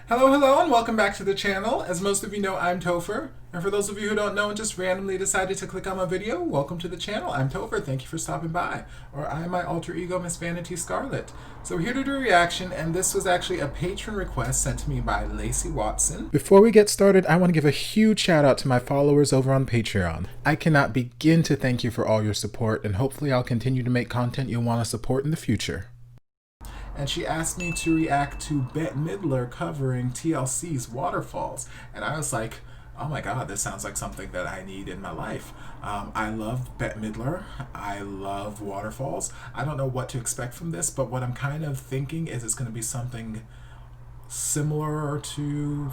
Hello, hello, and welcome back to the channel. As most of you know, I'm Topher. And for those of you who don't know and just randomly decided to click on my video, welcome to the channel. I'm Topher. Thank you for stopping by. Or I'm my alter ego, Miss Vanity Scarlet. So we're here to do a reaction, and this was actually a patron request sent to me by Lacey Watson. Before we get started, I want to give a huge shout out to my followers over on Patreon. I cannot begin to thank you for all your support, and hopefully I'll continue to make content you'll want to support in the future. And she asked me to react to Bette Midler covering TLC's Waterfalls. And I was like, oh my god, this sounds like something that I need in my life. I love Bette Midler. I love Waterfalls. I don't know what to expect from this, but what I'm kind of thinking is it's going to be something similar to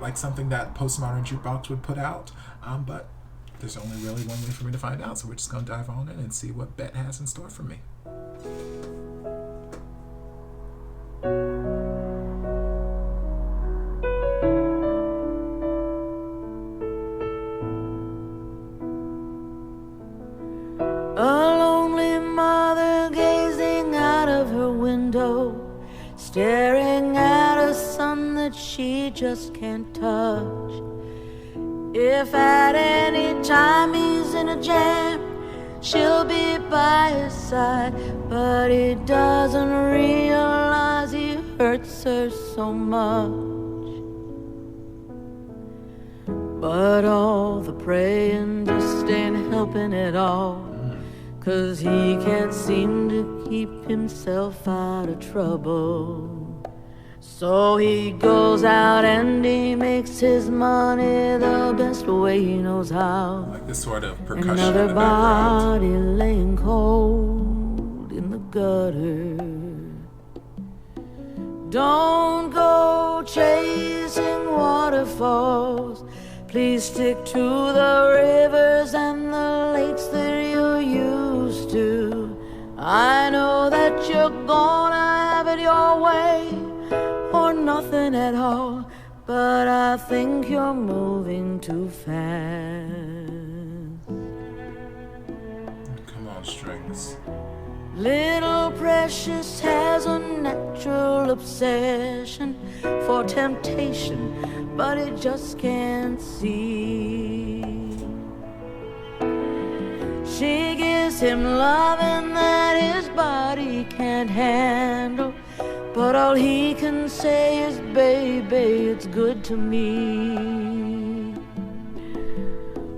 like something that Postmodern Jukebox would put out. But there's only really one way for me to find out, so we're just going to dive on in and see what Bette has in store for me. Staring at a sun that she just can't touch. If at any time he's in a jam, she'll be by his side. But he doesn't realize he hurts her so much. But all the praying just ain't helping at all, 'cause he can't seem to keep himself out of trouble. So he goes out and he makes his money the best way he knows how. Like this sort of percussion Another in the body background. laying cold in the gutter. Don't go chasing waterfalls. Please stick to the rivers and the lakes that you're used to. I know that you're gonna have it your way or nothing at all, but I think you're moving too fast. Come on, strings. Little Precious has a natural obsession for temptation, but he just can't see. She gives him loving that his body can't handle, but all he can say is, baby, it's good to me.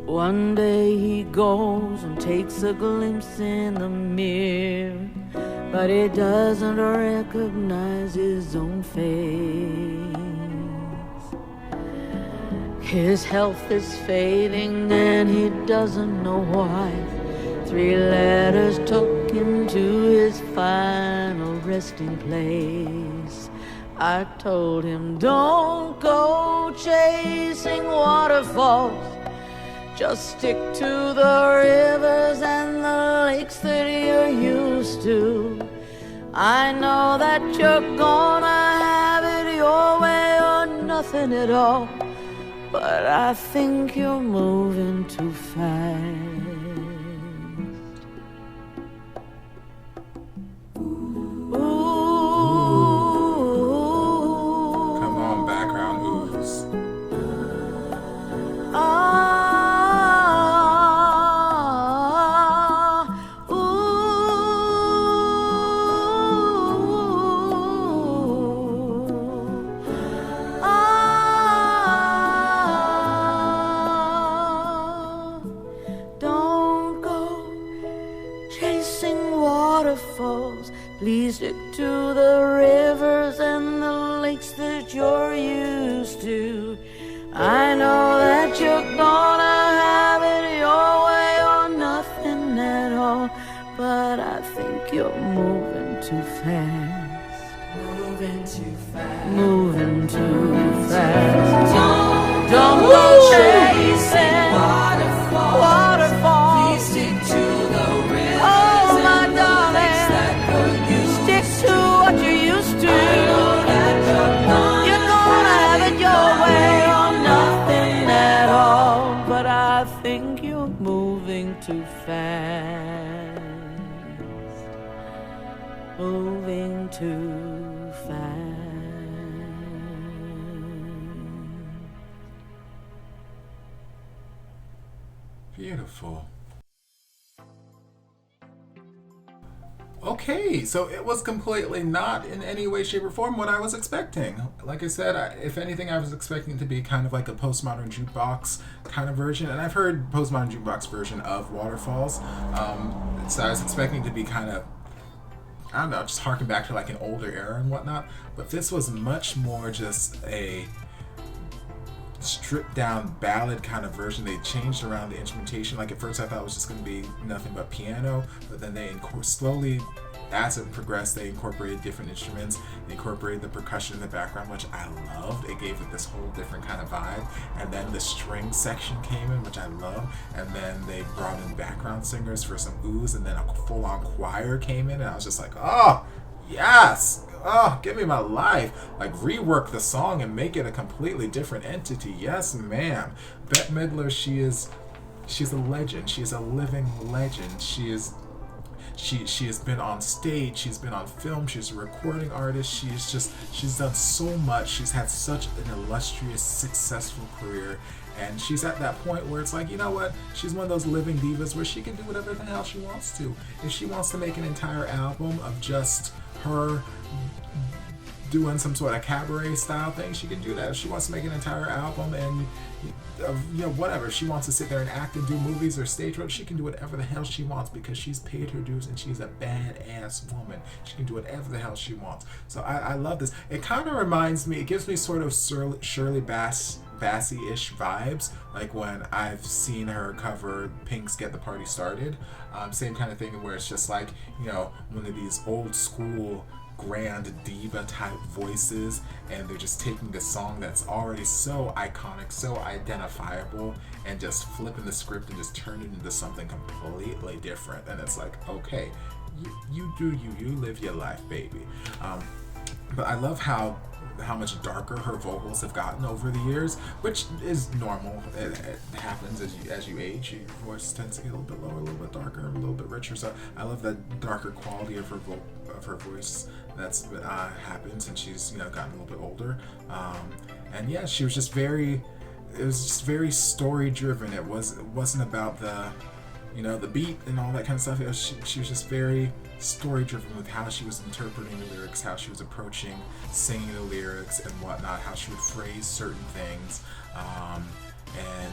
One day he goes and takes a glimpse in the mirror, but he doesn't recognize his own face. His health is fading and he doesn't know why. 3 letters took him to his final resting place. I told him, don't go chasing waterfalls. Just stick to the rivers and the lakes that you're used to. I know that you're gonna have it your way or nothing at all, but I think you're moving too fast. Waterfalls, please stick to the rivers and the lakes that you're used to. I know that you're gonna have it your way or nothing at all, but I think you're moving too fast. Moving too fast. Moving too fast. Don't go chasing waterfalls. Please stick to the rivers. Oh my darling, stick to what you used to. You're gonna have it your way or nothing at all, but I think you're moving too fast. Moving too fast. Beautiful. Okay, so it was completely not in any way, shape, or form what I was expecting. Like I said, if anything, I was expecting to be kind of like a postmodern jukebox kind of version, and I've heard postmodern jukebox version of Waterfalls, so I was expecting to be kind of, I don't know, just harken back to like an older era and whatnot, but this was much more just a stripped down ballad kind of version. They changed around the instrumentation. Like at first I thought it was just going to be nothing but piano, but then they slowly, as it progressed, they incorporated different instruments. They incorporated the percussion in the background, which I loved. It gave it this whole different kind of vibe. And then the string section came in, which I love. And then they brought in background singers for some oohs, and then a full-on choir came in, and I was just like, oh yes, oh, give me my life. Like, rework the song and make it a completely different entity. Yes, ma'am. Bette Midler, she's a legend. She's a living legend. She has been on stage, she's been on film, she's a recording artist, she's done so much. She's had such an illustrious, successful career, and she's at that point where it's like, you know what, she's one of those living divas where she can do whatever the hell she wants to. If she wants to make an entire album of just her doing some sort of cabaret style thing, she can do that. If she wants to make an entire album and whatever, if she wants to sit there and act and do movies or stage work, she can do whatever the hell she wants because she's paid her dues and she's a badass woman. She can do whatever the hell she wants. So I love this. It kind of reminds me, it gives me sort of Shirley Bassey-ish vibes, like when I've seen her cover Pink's Get the Party Started. Same kind of thing where it's just like, one of these old school grand diva type voices, and they're just taking a song that's already so iconic, so identifiable, and just flipping the script and just turning it into something completely different. And it's like, okay, you do you live your life, baby. But I love how much darker her vocals have gotten over the years, which is normal. It happens as you age. Your voice tends to get a little bit lower, a little bit darker, a little bit richer. So I love that darker quality of her voice that's happened since she's gotten a little bit older. And yeah, she was just very story driven. It wasn't about the beat and all that kind of stuff. She was just very story driven with how she was interpreting the lyrics, how she was approaching singing the lyrics and whatnot, how she would phrase certain things, and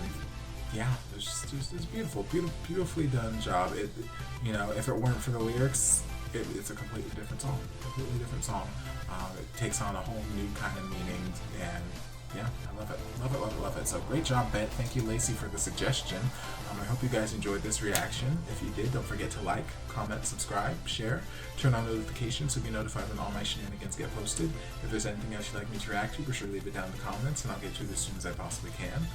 yeah, it's beautiful, beautifully done job. If it weren't for the lyrics, it's a completely different song. It takes on a whole new kind of meaning, and yeah, I love it. So great job, Bet. Thank you, Lacey, for the suggestion. I hope you guys enjoyed this reaction. If you did, don't forget to like, comment, subscribe, share, turn on notifications so you'll be notified when all my shenanigans get posted. If there's anything else you'd like me to react to, be sure to leave it down in the comments, and I'll get to it as soon as I possibly can.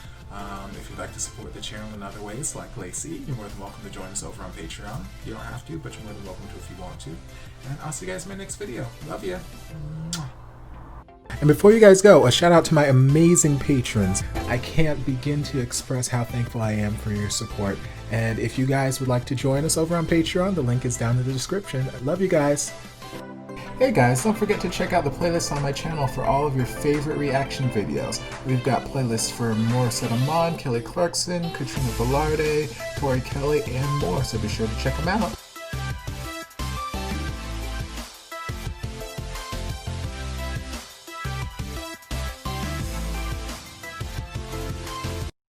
If you'd like to support the channel in other ways, like Lacey, you're more than welcome to join us over on Patreon. You don't have to, but you're more than welcome to if you want to. And I'll see you guys in my next video. Love ya. And before you guys go, a shout out to my amazing patrons. I can't begin to express how thankful I am for your support. And if you guys would like to join us over on Patreon, the link is down in the description. I love you guys. Hey guys, don't forget to check out the playlist on my channel for all of your favorite reaction videos. We've got playlists for Morissette Amon, Kelly Clarkson, Katrina Velarde, Tori Kelly, and more, so be sure to check them out.